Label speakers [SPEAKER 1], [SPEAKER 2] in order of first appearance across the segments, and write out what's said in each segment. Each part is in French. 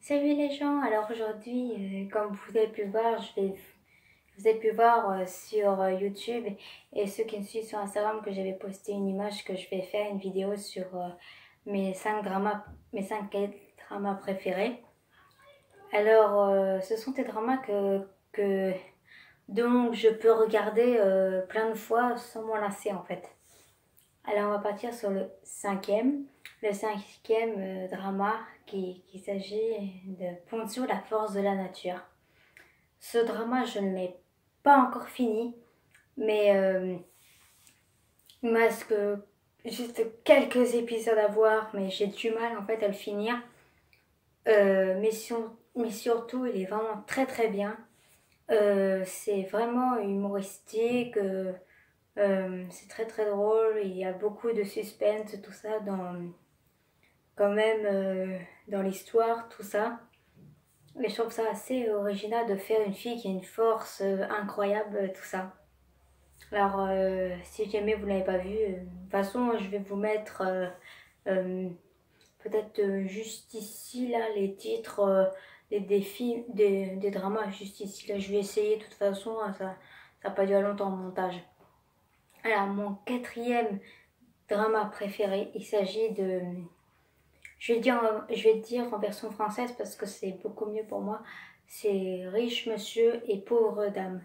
[SPEAKER 1] Salut les gens, alors aujourd'hui, comme vous avez pu voir, vous avez pu voir sur YouTube et ceux qui me suivent sur Instagram que j'avais posté une image que je vais faire une vidéo sur mes 5 dramas préférés. Alors, ce sont des dramas dont je peux regarder plein de fois sans m'en lasser en fait. Alors, on va partir sur le cinquième drama qui s'agit de Pontsio, la force de la nature. Ce drama, je ne l'ai pas encore fini, mais il me reste que juste quelques épisodes à voir, mais j'ai du mal en fait à le finir. Mais surtout, il est vraiment très très bien. C'est vraiment humoristique. C'est très très drôle, il y a beaucoup de suspense, tout ça quand même dans l'histoire, tout ça. Mais je trouve ça assez original de faire une fille qui a une force incroyable, tout ça. Alors, si jamais vous ne l'avez pas vu, de toute façon, je vais vous mettre euh, peut-être juste ici, là, les titres des dramas, juste ici. Là, je vais essayer, de toute façon, ça va pas durer longtemps en montage. Alors, mon quatrième drama préféré, il s'agit de... je vais dire en version française parce que c'est beaucoup mieux pour moi. C'est Riche Monsieur et Pauvre Dame.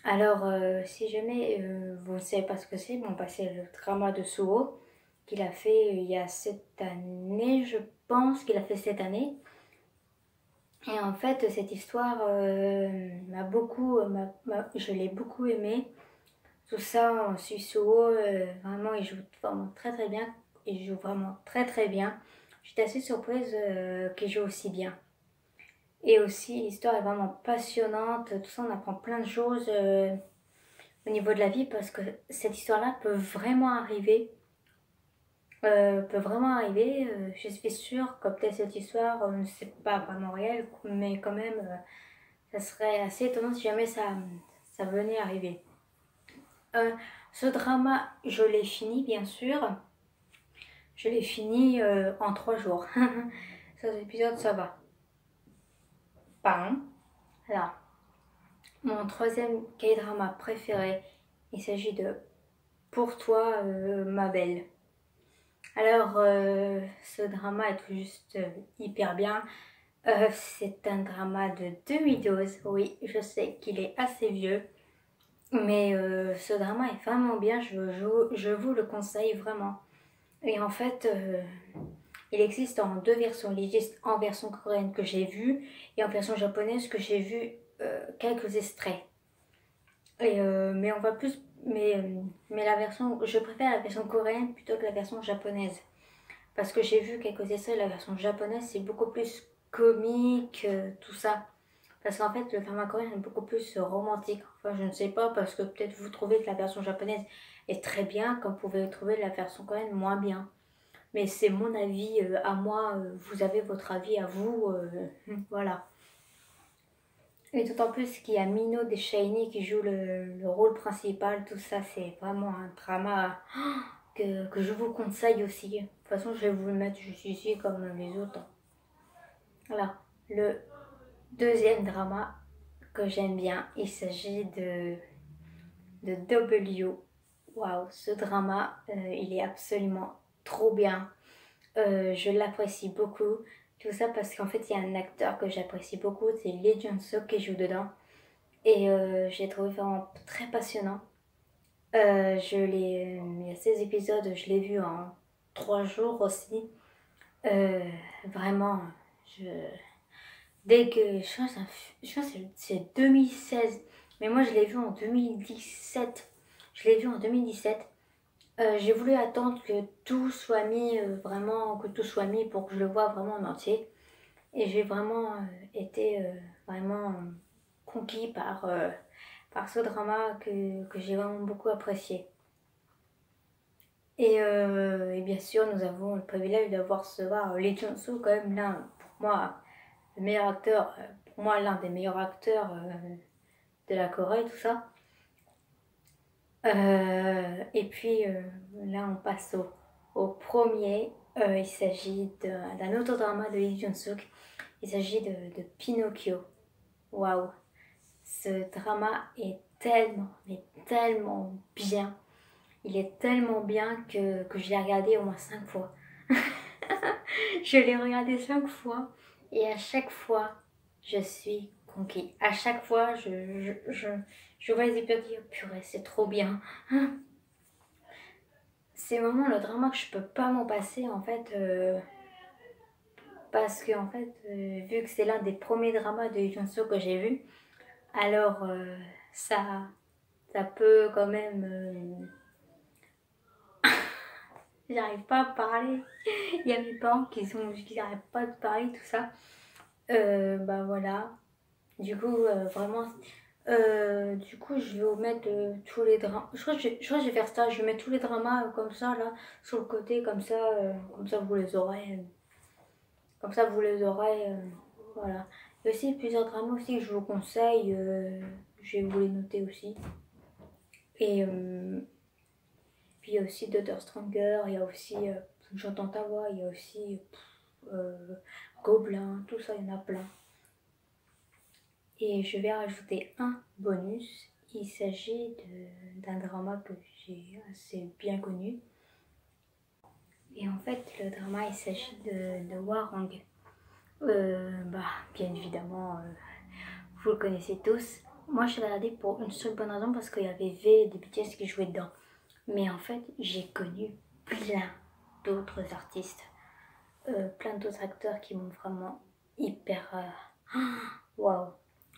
[SPEAKER 1] Alors, si jamais vous ne savez pas ce que c'est, bon, bah, c'est le drama de Suho qu'il a fait il y a cette année, je pense qu'il a fait cette année. Et en fait, cette histoire je l'ai beaucoup aimée. Tout ça, on suit Suho, vraiment, il joue vraiment très très bien. Il joue vraiment très très bien. J'étais assez surprise qu'il joue aussi bien. Et aussi, l'histoire est vraiment passionnante. Tout ça, on apprend plein de choses au niveau de la vie parce que cette histoire-là peut vraiment arriver. Je suis sûre que peut-être cette histoire, c'est pas vraiment réel, mais quand même, ça serait assez étonnant si jamais ça venait arriver. Euh, Ce drama, je l'ai fini, bien sûr. Je l'ai fini en 3 jours. 16 épisodes, ça va. Pardon. Alors, mon troisième K-drama préféré, il s'agit de Pour toi, ma belle. Alors, ce drama est tout juste hyper bien. C'est un drama de 2012. Oui, je sais qu'il est assez vieux. Mais ce drama est vraiment bien. Je vous le conseille vraiment. Et en fait, il existe en deux versions. Il existe en version coréenne que j'ai vue et en version japonaise que j'ai vu quelques extraits. Mais on va plus. Mais je préfère la version coréenne plutôt que la version japonaise. Parce que j'ai vu quelques essais, la version japonaise, c'est beaucoup plus comique, tout ça. Parce qu'en fait, le drama coréen est beaucoup plus romantique. Enfin, je ne sais pas, parce que peut-être vous trouvez que la version japonaise est très bien, comme vous pouvez trouver la version coréenne moins bien. Mais c'est mon avis à moi, vous avez votre avis à vous, voilà. Et d'autant plus qu'il y a Mino des Shiny qui joue le rôle principal, tout ça, c'est vraiment un drama que je vous conseille aussi. De toute façon, je vais vous le mettre juste ici comme les autres. Voilà, le deuxième drama que j'aime bien, il s'agit de W. Waouh, ce drama, il est absolument trop bien. Je l'apprécie beaucoup. Tout ça parce qu'en fait, il y a un acteur que j'apprécie beaucoup, c'est Lee Jun-suk qui joue dedans. Et j'ai trouvé vraiment très passionnant. Il y a 16 épisodes, je l'ai vu en 3 jours aussi. Vraiment, je, dès que, je pense que c'est 2016, mais moi je l'ai vu en 2017. Je l'ai vu en 2017. J'ai voulu attendre que tout soit mis, vraiment, que tout soit mis pour que je le voie vraiment en entier. Et j'ai vraiment été vraiment conquis par ce drama que j'ai vraiment beaucoup apprécié. Et bien sûr, nous avons le privilège d'avoir recevoir Lee Jun-soo, quand même l'un, pour moi, le meilleur acteur, pour moi l'un des meilleurs acteurs de la Corée, tout ça. Et puis là, on passe au premier. Il s'agit d'un autre drama de Lee Jun-suk. Il s'agit de Pinocchio. Waouh! Ce drama est tellement, mais tellement bien. Il est tellement bien que je l'ai regardé au moins 5 fois. Je l'ai regardé 5 fois et à chaque fois, je suis conquis. À chaque fois, je vois les épisodes dire purée, c'est trop bien. C'est vraiment le drama que je peux pas m'en passer en fait. Parce que en fait, vu que c'est l'un des premiers dramas de Lee Jong-suk que j'ai vu, alors ça peut quand même. J'arrive pas à parler. Il y a mes parents qui n'arrivent pas de parler, tout ça. Bah voilà. Du coup, vraiment. Du coup, je vais vous mettre tous les dramas. Je crois que je vais faire ça. Je vais mettre tous les dramas comme ça, là, sur le côté, comme ça vous les aurez. Comme ça vous les aurez. Voilà. Il y a aussi plusieurs dramas aussi que je vous conseille. Je vais vous les noter aussi. Et puis il y a aussi Daughter Stronger. Il y a aussi J'entends ta voix. Il y a aussi Gobelin. Tout ça, il y en a plein. Et je vais rajouter un bonus. Il s'agit d'un drama que j'ai assez bien connu. Et en fait, le drama, il s'agit de Hwarang. Bien évidemment, vous le connaissez tous. Moi, je l'ai regardé pour une seule bonne raison, parce qu'il y avait V des BTS qui jouaient dedans. Mais en fait, j'ai connu plein d'autres artistes, plein d'autres acteurs qui m'ont vraiment hyper... Waouh!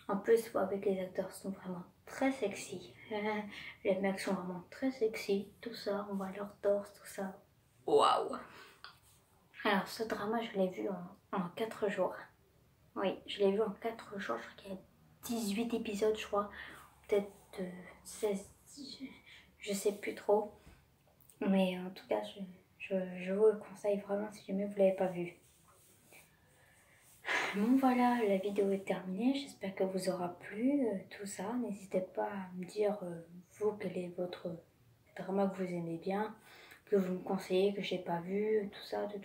[SPEAKER 1] En plus, avec les acteurs sont vraiment très sexy. Les mecs sont vraiment très sexy. Tout ça, on voit leur torse, tout ça. Waouh! Alors, ce drama, je l'ai vu en 4 jours. Oui, je l'ai vu en 4 jours. Je crois qu'il y a 18 épisodes, je crois. Peut-être 16. Je sais plus trop. Mais en tout cas, je vous le conseille vraiment si jamais vous ne l'avez pas vu. Bon voilà, la vidéo est terminée, j'espère que vous aura plu tout ça. N'hésitez pas à me dire, vous, quel est votre drama que vous aimez bien, que vous me conseillez, que j'ai pas vu, tout ça, de tout